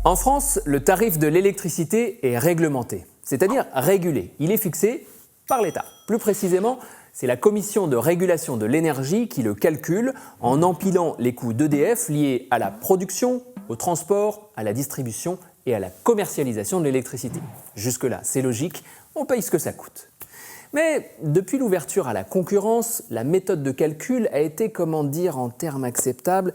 En France, le tarif de l'électricité est réglementé, c'est-à-dire régulé. Il est fixé par l'État. Plus précisément, c'est la Commission de régulation de l'énergie qui le calcule en empilant les coûts d'EDF liés à la production, au transport, à la distribution et à la commercialisation de l'électricité. Jusque-là, c'est logique, on paye ce que ça coûte. Mais depuis l'ouverture à la concurrence, la méthode de calcul a été, comment dire en termes acceptables,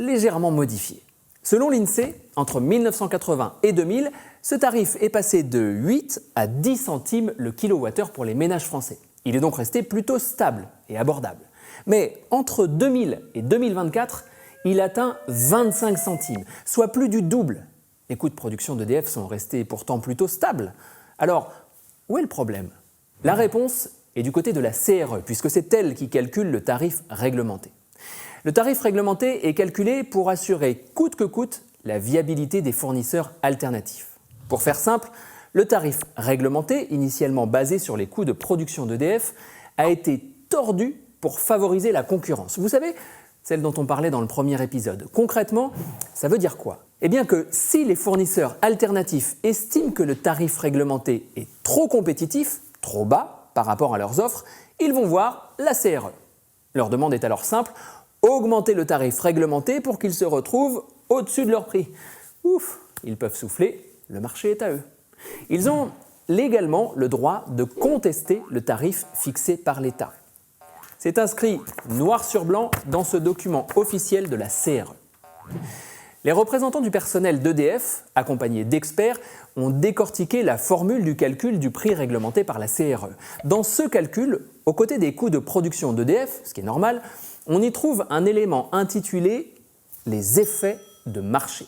légèrement modifiée. Selon l'INSEE, entre 1980 et 2000, ce tarif est passé de 8 à 10 centimes le kilowattheure pour les ménages français. Il est donc resté plutôt stable et abordable. Mais entre 2000 et 2024, il atteint 25 centimes, soit plus du double. Les coûts de production d'EDF sont restés pourtant plutôt stables. Alors, où est le problème ? La réponse est du côté de la CRE, puisque c'est elle qui calcule le tarif réglementé. Le tarif réglementé est calculé pour assurer coûte que coûte la viabilité des fournisseurs alternatifs. Pour faire simple, le tarif réglementé, initialement basé sur les coûts de production d'EDF, a été tordu pour favoriser la concurrence. Vous savez, celle dont on parlait dans le premier épisode. Concrètement, ça veut dire quoi ? Eh bien que si les fournisseurs alternatifs estiment que le tarif réglementé est trop compétitif, trop bas par rapport à leurs offres, ils vont voir la CRE. Leur demande est alors simple, augmenter le tarif réglementé pour qu'ils se retrouvent au-dessus de leur prix. Ouf, ils peuvent souffler, le marché est à eux. Ils ont légalement le droit de contester le tarif fixé par l'État. C'est inscrit noir sur blanc dans ce document officiel de la CRE. Les représentants du personnel d'EDF, accompagnés d'experts, ont décortiqué la formule du calcul du prix réglementé par la CRE. Dans ce calcul, aux côtés des coûts de production d'EDF, ce qui est normal, on y trouve un élément intitulé « les effets de marché ».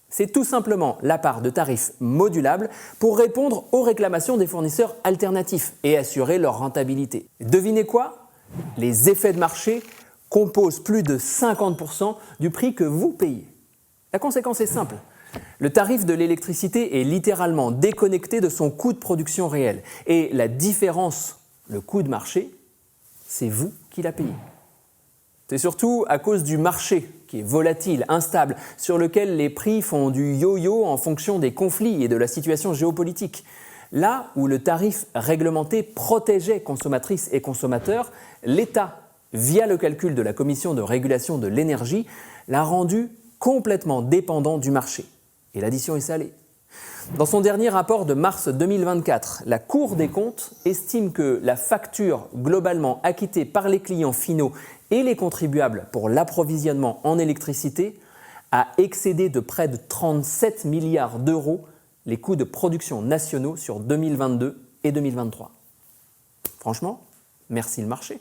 C'est tout simplement la part de tarifs modulables pour répondre aux réclamations des fournisseurs alternatifs et assurer leur rentabilité. Devinez quoi ? Les effets de marché composent plus de 50% du prix que vous payez. La conséquence est simple. Le tarif de l'électricité est littéralement déconnecté de son coût de production réel. Et la différence, le coût de marché, c'est vous qui la payez. C'est surtout à cause du marché, qui est volatile, instable, sur lequel les prix font du yo-yo en fonction des conflits et de la situation géopolitique. Là où le tarif réglementé protégeait consommatrices et consommateurs, l'État, via le calcul de la Commission de régulation de l'énergie, l'a rendu complètement dépendant du marché. Et l'addition est salée. Dans son dernier rapport de mars 2024, la Cour des comptes estime que la facture globalement acquittée par les clients finaux et les contribuables pour l'approvisionnement en électricité a excédé de près de 37 milliards d'euros les coûts de production nationaux sur 2022 et 2023. Franchement, merci le marché.